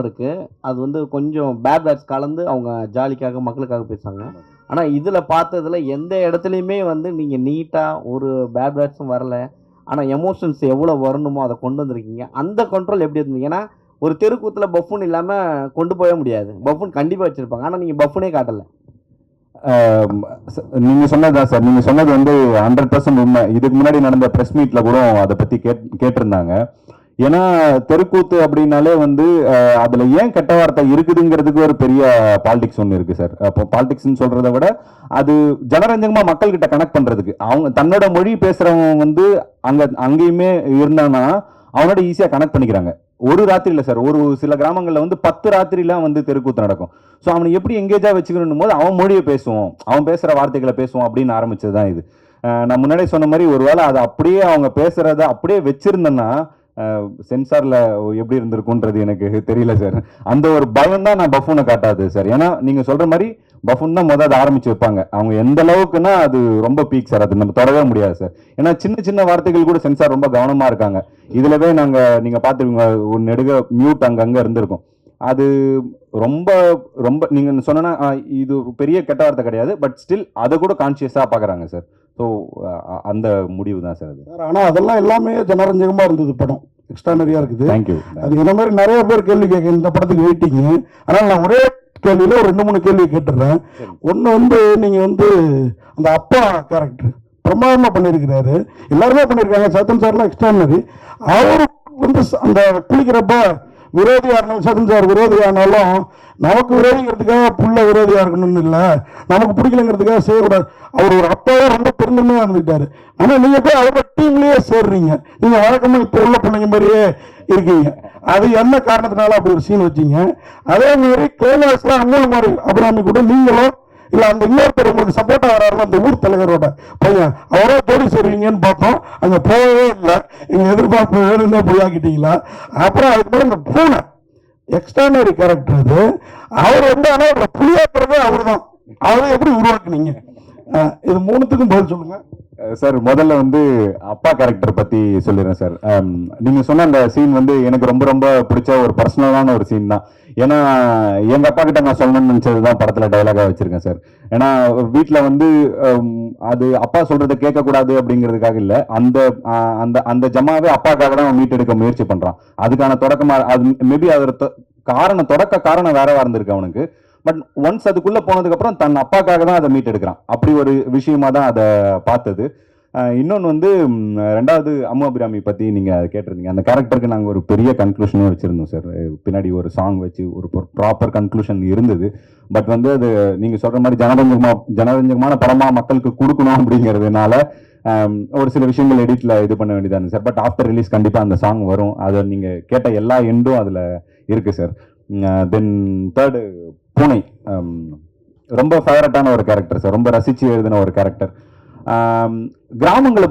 இருக்கு. அது வந்து கொஞ்சம் பேட் வேர்ட்ஸ் கலந்து அவங்க ஜாலிக்காக, மக்களுக்காக பேசுறாங்க. ஆனா இதுல பார்த்ததுல எந்த இடத்துலயுமே வந்து நீங்க நீட்டா ஒரு பேட் வேர்ட்ஸும் வரல. ஆனா எமோஷன்ஸ் எவ்வளவு வரணுமோ அத கொண்டு வந்திருக்கீங்க. அந்த கண்ட்ரோல் எப்படி இருந்தது? ஏன்னா, ஒரு தெருக்கூத்துல பஃபூன் இல்லாம கொண்டு போவே முடியாது. பஃபூன் கண்டிப்பா வச்சிருப்பாங்க. ஆனா நீங்க பஃபூனே காட்டல. நீங்க சொன்னதுதான் சார். நீங்க சொன்னது வந்து 100% உண்மை. இதுக்கு முன்னாடி நடந்த பிரஸ் மீட்ல கூட அதை பத்தி கேட்டிருந்தாங்க. ஏன்னா தெருக்கூத்து அப்படின்னாலே வந்து அதுல ஏன் கெட்ட வார்த்தை இருக்குதுங்கிறதுக்கு ஒரு பெரிய பாலிடிக்ஸ் ஒன்று இருக்கு சார். அப்போ பாலிடிக்ஸ்ன்னு சொல்றதை விட அது ஜனரஞ்சகமா மக்கள் கிட்ட கனெக்ட் பண்றதுக்கு, அவங்க தன்னோட மொழி பேசுறவங்க வந்து அங்கேயுமே இருந்தாங்கன்னா அவனோட ஈஸியா கனெக்ட் பண்ணிக்கிறாங்க. ஒரு ராத்திரி இல்ல சார், ஒரு சில கிராமங்கள்ல வந்து 10 ராத்திரிலாம் வந்து தெருக்கூத்து நடக்கும். ஸோ அவனை எப்படி எங்கேஜா வச்சுக்கணும் போது அவன் மொழியை பேசுவோம், அவன் பேசுற வார்த்தைகளை பேசுவோம் அப்படின்னு ஆரம்பிச்சதுதான் இது. நான் முன்னாடியே சொன்ன மாதிரி ஒருவேளை அதை அப்படியே அவங்க பேசுறத அப்படியே வச்சிருந்தேன்னா சென்சார்ல எப்படி இருந்திருக்கும்ன்றது எனக்கு தெரியல சார். அந்த ஒரு பயம் தான் நான் பஃபூனை காட்டாது சார். ஏன்னா நீங்க சொல்ற மாதிரி பஃபூன் தான் முதல்ல ஆரம்பிச்சு வைப்பாங்க. அவங்க எந்த அளவுக்குன்னா அது ரொம்ப பீக் சார், அது நம்ம தொடவே முடியாது சார். ஏன்னா சின்ன சின்ன வார்த்தைகள் கூட சென்சார் ரொம்ப கவனமா இருக்காங்க. இதுலவே நீங்க பாத்துருவீங்க, ஒரு நெடுக மியூட் அங்கங்க இருந்திருக்கும். அது ரொம்ப ரொம்ப நீங்க சொன்னா இது பெரிய கெட்ட வார்த்தை கிடையாது, பட் ஸ்டில் அதை கூட கான்சியஸா பாக்குறாங்க சார். ஸோ அந்த முடிவு தான் சார் அது. ஆனால் அதெல்லாம் எல்லாமே ஜனரஞ்சகமாக இருந்தது. படம் எக்ஸ்ட்ரானரியாக இருக்குது. தேங்க்யூ. அது இந்த மாதிரி நிறைய பேர் கேள்வி கேட்க இந்த படத்துக்கு வெயிட்டிங்க. ஆனால் நான் ஒரே கேள்வியில் ஒரு 2-3 கேள்வி கேட்டுடுறேன். ஒன்று வந்து நீங்கள் வந்து அந்த அப்பா கேரக்டர் பிரமாதமாக பண்ணியிருக்கிறாரு. எல்லாருமே பண்ணியிருக்காங்க. சத்தன் சார்லாம் எக்ஸ்ட்ரானரி. அவர் வந்து அந்த குளிக்கிறப்ப விரோதியாக இருந்தாலும், சத்தன் சார் விரோதியானாலும் நமக்கு விரோதிங்கிறதுக்காக புள்ள விரோதியாக இருக்கணும்னு இல்லை, நமக்கு பிடிக்கலங்கிறதுக்காக செய்யக்கூடாது. அவர் ஒரு அப்பாவே ரொம்ப பெருந்தன்மையாக இருந்துக்கிட்டாரு. ஆனால் நீங்கள் போய் அவரோட டீம்லேயே சேர்றீங்க. நீங்கள் வழக்கமாக இப்போ உள்ள பிள்ளைங்க மாதிரியே இருக்கீங்க. அது என்ன காரணத்தினால அப்படி ஒரு சீன் வச்சிங்க? அதே மாதிரி கிளைமாக்ஸ்ல அங்கே மாதிரி அபிராமி கூட நீங்களும் இல்லை அந்த இன்னொருத்தர் உங்களுக்கு சப்போர்ட்டாக வராரு அந்த ஊர் தலைவரோட பையன், அவரோ போடி சேருவீங்கன்னு பார்த்தோம். அங்கே போகவே இல்லை. எங்கள் எதிர்பார்ப்பு வேணும்னா பொய்யாக்கிட்டீங்களா? அப்புறம் அதுக்கு மேலே இந்த பூனை எக்ஸ்ட்ரானரி கேரக்டர். அது அவர் வந்து ஆனால் புளியாக்குறதே அவர் தான். அவரை எப்படி உருவாக்குனீங்க? இது மூணுத்துக்கும் பதில் சொல்லுங்க சார். முதல்ல வந்து அப்பா கேரக்டர் பத்தி சொல்லிடுறேன் சார். நீங்க சொன்ன அந்த சீன் வந்து எனக்கு ரொம்ப ரொம்ப பிடிச்ச ஒரு பர்சனலான ஒரு சீன் தான். ஏன்னா எங்க அப்பா கிட்ட நான் சொல்லணும்னு நினைச்சதுதான் படத்துல டைலாகா வச்சிருக்கேன் சார். ஏன்னா வீட்டுல வந்து அது அப்பா சொல்றதை கேட்கக்கூடாது அப்படிங்கிறதுக்காக இல்ல, அந்த அந்த அந்த ஜமாவே அப்பாக்காக தான் மீட்டெடுக்க முயற்சி பண்றான். அதுக்கான தொடக்கமா அது மேபி அதோட தொடக்க காரணம் வேறவா இருந்திருக்கு அவனுக்கு. பட் ஒன்ஸ் அதுக்குள்ள போனதுக்கு அப்புறம் தன் அப்பாக்காக தான் அதை மீட் எடுக்கிறான். அப்படி ஒரு விஷயமா தான் அதை பார்த்தது. இன்னொன்று வந்து ரெண்டாவது அம்மு அபிராமி பத்தி நீங்க கேட்டிருந்தீங்க. அந்த கேரக்டருக்கு நாங்கள் ஒரு பெரிய கன்க்ளூஷனும் வச்சிருந்தோம் சார். பின்னாடி ஒரு சாங் வச்சு ஒரு ப்ராப்பர் கன்க்ளூஷன் இருந்தது. பட் வந்து அது நீங்க சொல்ற மாதிரி ஜனரஞ்சகமான படமா மக்களுக்கு கொடுக்கணும் அப்படிங்கிறதுனால ஒரு சில விஷயங்கள் எடிட்ல இது பண்ண வேண்டியதானு சார். பட் ஆஃப்டர் ரிலீஸ் கண்டிப்பா அந்த சாங் வரும். அதை நீங்க கேட்ட எல்லா எண்டும் அதுல இருக்கு சார். தென் தேர்டு பூனை ரொம்ப ஃபேவரட்டான ஒரு கேரக்டர் சார். ரொம்ப ரசிச்சு எழுதின ஒரு கேரக்டர். கிராமங்களை